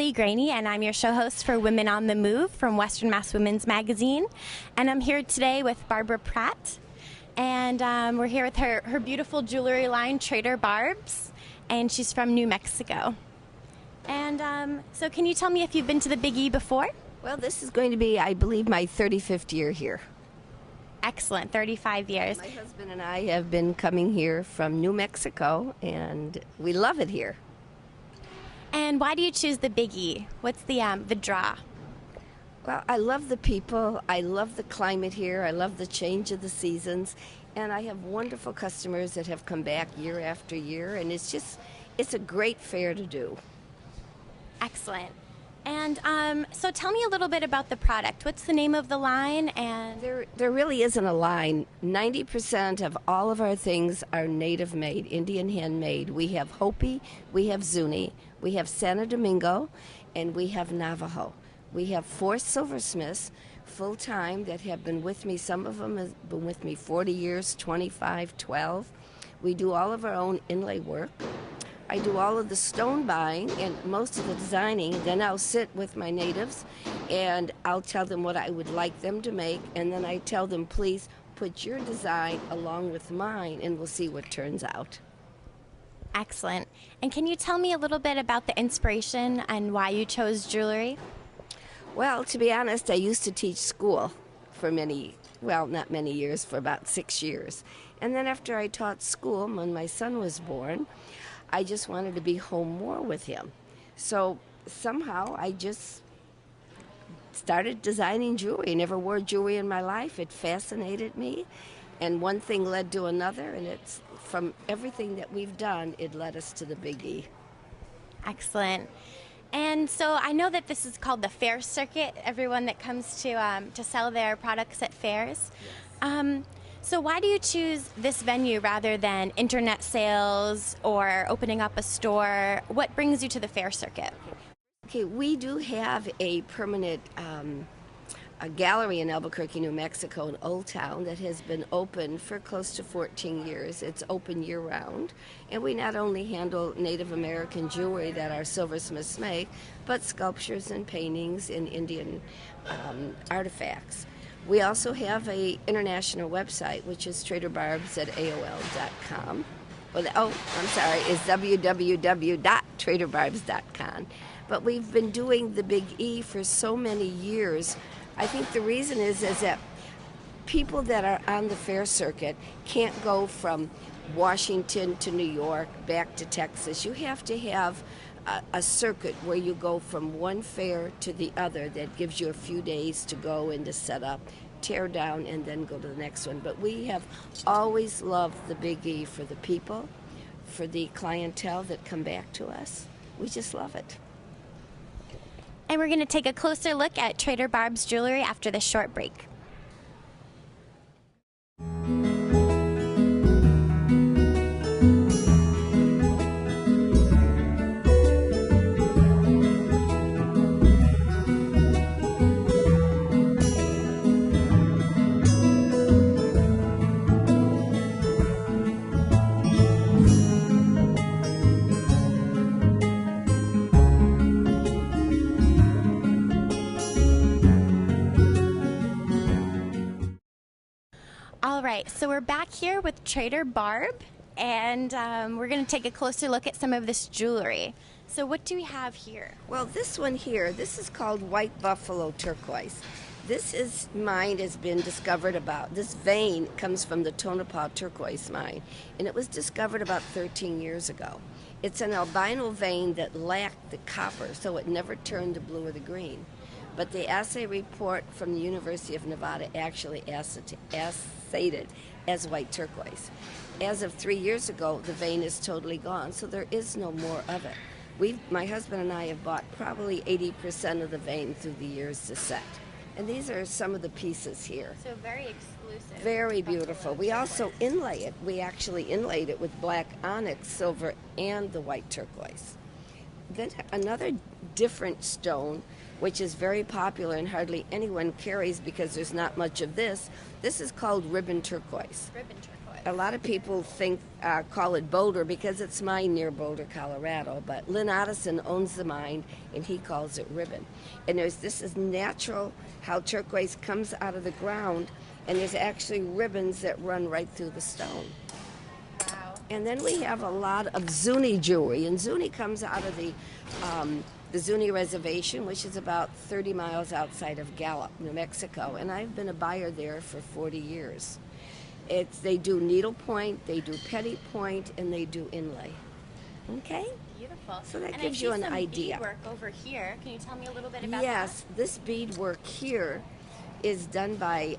Kelly Graney, and I'm your show host for Women on the Move from Western Mass Women's Magazine. And I'm here today with Barbara Pratt, and we're here with her beautiful jewelry line, Trader Barb's, and she's from New Mexico. And so can you tell me if you've been to the Big E before? Well, this is going to be, I believe, my 35th year here. Excellent, 35 years. My husband and I have been coming here from New Mexico, and we love it here. And why do you choose the Big E? What's the draw? Well, I love the people. I love the climate here. I love the change of the seasons. And I have wonderful customers that have come back year after year. And it's a great fair to do. Excellent. And so tell me a little bit about the product. What's the name of the line? And There really isn't a line. 90% of all of our things are native made, Indian handmade. We have Hopi, we have Zuni, we have Santo Domingo, and we have Navajo. We have 4 silversmiths full-time that have been with me. Some of them have been with me 40 years, 25, 12. We do all of our own inlay work. I do all of the stone buying and most of the designing. Then I'll sit with my natives and I'll tell them what I would like them to make. And then I tell them, please put your design along with mine and we'll see what turns out. Excellent. And can you tell me a little bit about the inspiration and why you chose jewelry? Well, to be honest, I used to teach school for not many years, for about 6 years. And then after I taught school, when my son was born, I just wanted to be home more with him. So somehow I just started designing jewelry. I never wore jewelry in my life. It fascinated me. And one thing led to another, and it's from everything that we've done, it led us to the Big E. Excellent. And so I know that this is called the fair circuit, everyone that comes to sell their products at fairs. Yes. So why do you choose this venue rather than internet sales or opening up a store? What brings you to the fair circuit? Okay, we do have a permanent a gallery in Albuquerque, New Mexico, in Old Town that has been open for close to 14 years. It's open year-round, and we not only handle Native American jewelry that our silversmiths make, but sculptures and paintings and Indian artifacts. We also have an international website, which is TraderBarbs@AOL.com. It's www.TraderBarbs.com. But we've been doing the Big E for so many years. I think the reason is that people that are on the fair circuit can't go from Washington to New York, back to Texas. You have to have a circuit where you go from one fair to the other that gives you a few days to go and to set up, tear down, and then go to the next one. But we have always loved the Big E for the people, for the clientele that come back to us. We just love it. And we're going to take a closer look at Trader Barb's jewelry after this short break. All right, so we're back here with Trader Barb, and we're going to take a closer look at some of this jewelry. So what do we have here? Well, this one here, this is called White Buffalo Turquoise. This mine has been discovered this vein comes from the Tonopah Turquoise mine, and it was discovered about 13 years ago. It's an albino vein that lacked the copper, so it never turned the blue or the green. But the assay report from the University of Nevada actually assayed it as white turquoise. As of 3 years ago, the vein is totally gone, so there is no more of it. My husband and I have bought probably 80% of the vein through the years to set. And these are some of the pieces here. So very exclusive. Very beautiful. We also inlay it. We actually inlaid it with black onyx, silver, and the white turquoise. Then another different stone, which is very popular and hardly anyone carries because there's not much of this. This is called ribbon turquoise. Ribbon turquoise. a lot of people call it Boulder because it's mine near Boulder, Colorado. But Lynn Otteson owns the mine, and he calls it ribbon. And this is natural how turquoise comes out of the ground, and there's actually ribbons that run right through the stone. Wow. And then we have a lot of Zuni jewelry, and Zuni comes out of the Zuni Reservation, which is about 30 miles outside of Gallup, New Mexico, and I've been a buyer there for 40 years. They do needlepoint, they do petit point, and they do inlay. Okay? Beautiful. So that gives you an idea. Beadwork over here. Can you tell me a little bit about that? Yes, this beadwork here is done by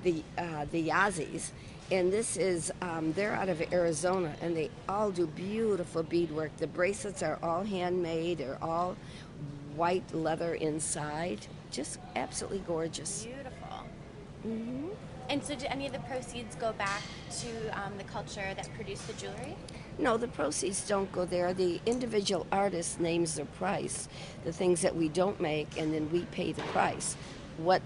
the Yazis, and this is they're out of Arizona, and they all do beautiful beadwork. The bracelets are all handmade. They're all white leather inside. Just absolutely gorgeous. Beautiful. Mm-hmm. And so do any of the proceeds go back to the culture that produced the jewelry? No, the proceeds don't go there. The individual artist names their price, the things that we don't make, and then we pay the price. What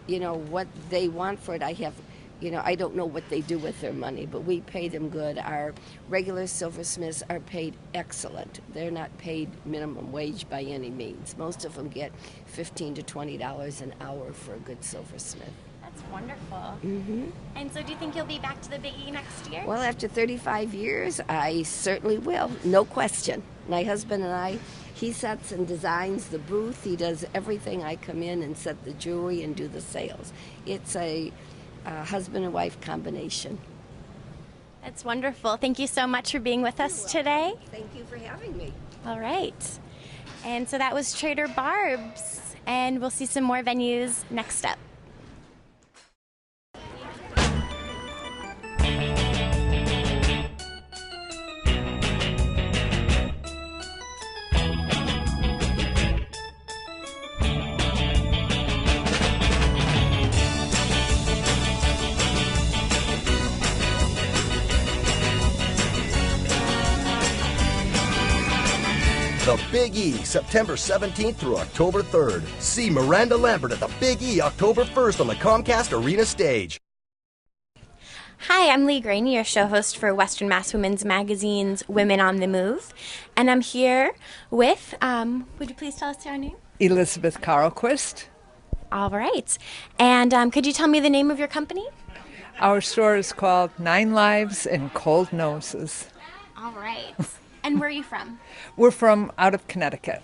they want for it, I don't know what they do with their money, but we pay them good. Our regular silversmiths are paid excellent. They're not paid minimum wage by any means. Most of them get $15 to $20 an hour for a good silversmith. That's wonderful. Mm-hmm. And so do you think you'll be back to the Big E next year? Well, after 35 years, I certainly will. No question. My husband and I, he sets and designs the booth. He does everything. I come in and set the jewelry and do the sales. It's a husband and wife combination. That's wonderful. Thank you so much for being with us today. Thank you for having me. All right. And so that was Trader Barb's, and we'll see some more venues next up. The Big E, September 17th through October 3rd. See Miranda Lambert at the Big E October 1st on the Comcast Arena stage. Hi, I'm Lee Graney, your show host for Western Mass Women's Magazine's Women on the Move. And I'm here with, would you please tell us your name? Elizabeth Carlquist. All right. And could you tell me the name of your company? Our store is called Nine Lives and Cold Noses. All right. And where are you from? We're from out of Connecticut,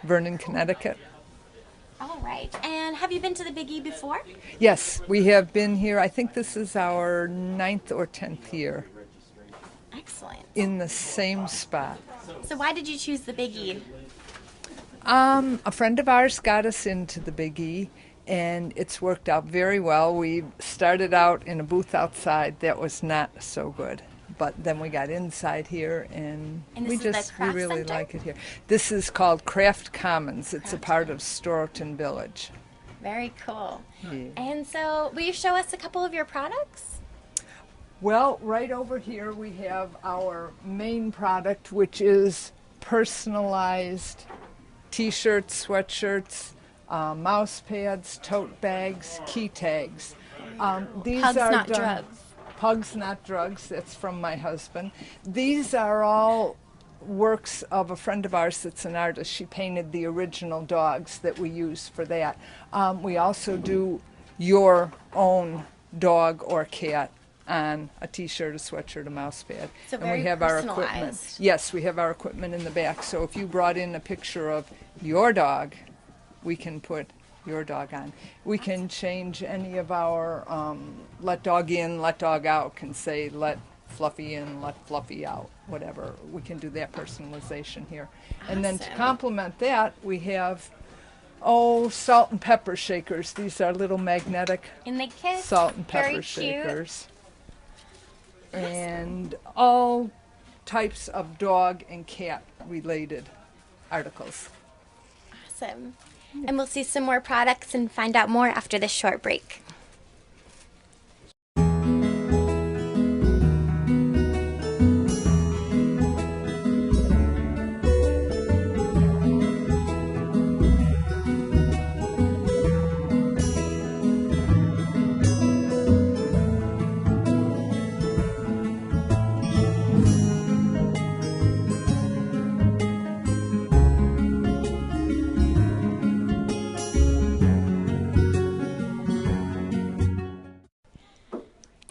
Vernon, Connecticut. All right. And have you been to the Big E before? Yes, we have been here. I think this is our 9th or 10th year. Excellent. In the same spot. So why did you choose the Big E? A friend of ours got us into the Big E, and it's worked out very well. We started out in a booth outside that was not so good. But then we got inside here, and we really like it here. This is called Craft Commons. It's a part of Storrowton Village. Very cool. Yeah. And so, will you show us a couple of your products? Well, right over here we have our main product, which is personalized T-shirts, sweatshirts, mouse pads, tote bags, key tags. These Hugs, are not done, drugs. Pugs, Not Drugs. That's from my husband. These are all works of a friend of ours that's an artist. She painted the original dogs that we use for that. We also do your own dog or cat on a T-shirt, a sweatshirt, a mouse pad. So and very we have our equipment. personalized. Yes, we have our equipment in the back. So if you brought in a picture of your dog, we can put your dog on. We can change any of our let dog in, let dog out, can say let Fluffy in, let Fluffy out, whatever. We can do that personalization here. Awesome. And then to complement that, we have, salt and pepper shakers. These are little magnetic In the kit. salt and Very pepper cute. shakers. And all types of dog and cat related articles. Awesome. And we'll see some more products and find out more after this short break.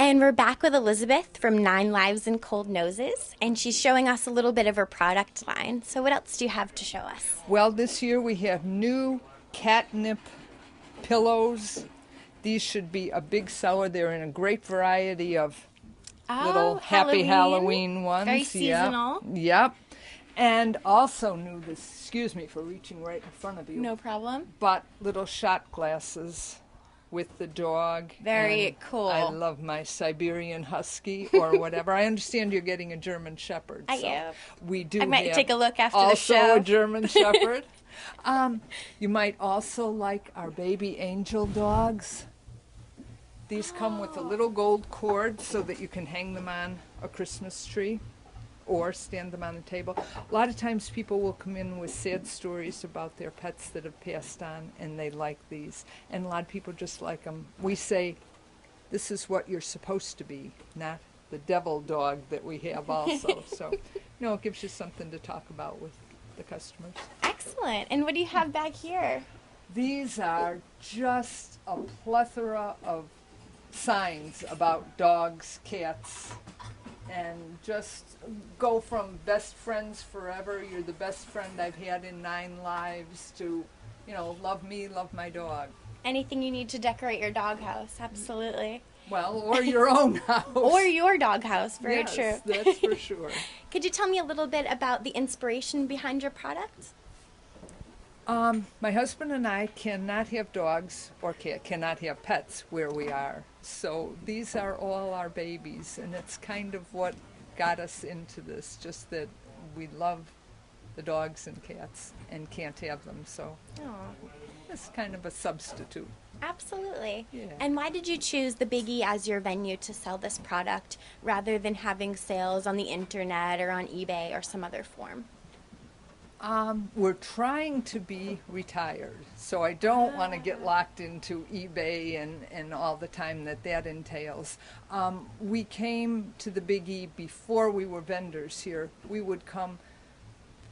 And we're back with Elizabeth from Nine Lives and Cold Noses, and she's showing us a little bit of her product line. So what else do you have to show us? Well, this year we have new catnip pillows. These should be a big seller. They're in a great variety of little happy Halloween ones. Very seasonal. Yep. And also new this, excuse me for reaching right in front of you. No problem. But little shot glasses with the dog. Very And cool. I love my Siberian Husky or whatever. I understand you're getting a German Shepherd. I so am. We do I might have take a look after the show. Also a German Shepherd. You might also like our baby angel dogs. These come with a little gold cord so that you can hang them on a Christmas tree or stand them on the table. A lot of times people will come in with sad stories about their pets that have passed on, and they like these. And a lot of people just like them. We say, this is what you're supposed to be, not the devil dog that we have also. So, it gives you something to talk about with the customers. Excellent. And what do you have back here? These are just a plethora of signs about dogs, cats, and just go from best friends forever, you're the best friend I've had in 9 lives, to, love me, love my dog. Anything you need to decorate your doghouse, absolutely. Well, or your own house. Or your doghouse, very yes, true. That's for sure. Could you tell me a little bit about the inspiration behind your product? My husband and I cannot have dogs or cannot have pets where we are. So these are all our babies, and it's kind of what got us into this, just that we love the dogs and cats and can't have them. So it's kind of a substitute. Absolutely. Yeah. And why did you choose the Big E as your venue to sell this product rather than having sales on the internet or on eBay or some other form? We're trying to be retired, so I don't want to get locked into eBay and all the time that entails. We came to the Big E before we were vendors here. We would come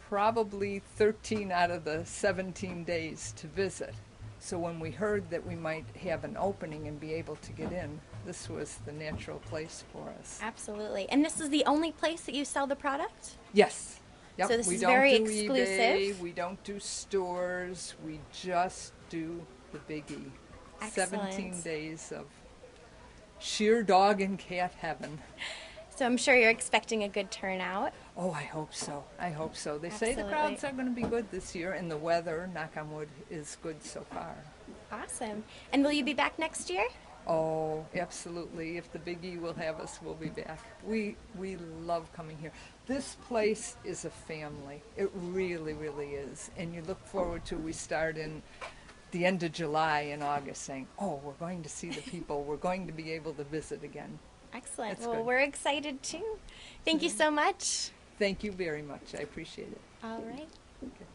probably 13 out of the 17 days to visit. So when we heard that we might have an opening and be able to get in, this was the natural place for us. Absolutely. And this is the only place that you sell the product? Yes. Yep. So this we is don't very do exclusive. eBay, we don't do stores, we just do the Big E. Excellent. 17 days of sheer dog and cat heaven. So I'm sure you're expecting a good turnout. Oh, I hope so. I hope so. They say the Absolutely. crowds are going to be good this year, and the weather, knock on wood, is good so far. Awesome. And will you be back next year? Oh, absolutely. If the Big E will have us, we'll be back. We love coming here. This place is a family. It really, really is. And you look forward to, we start in the end of July and August saying, oh, we're going to see the people. We're going to be able to visit again. Excellent. That's Well, good. we're excited too. Thank you so much. Thank you very much. I appreciate it. All right. Okay.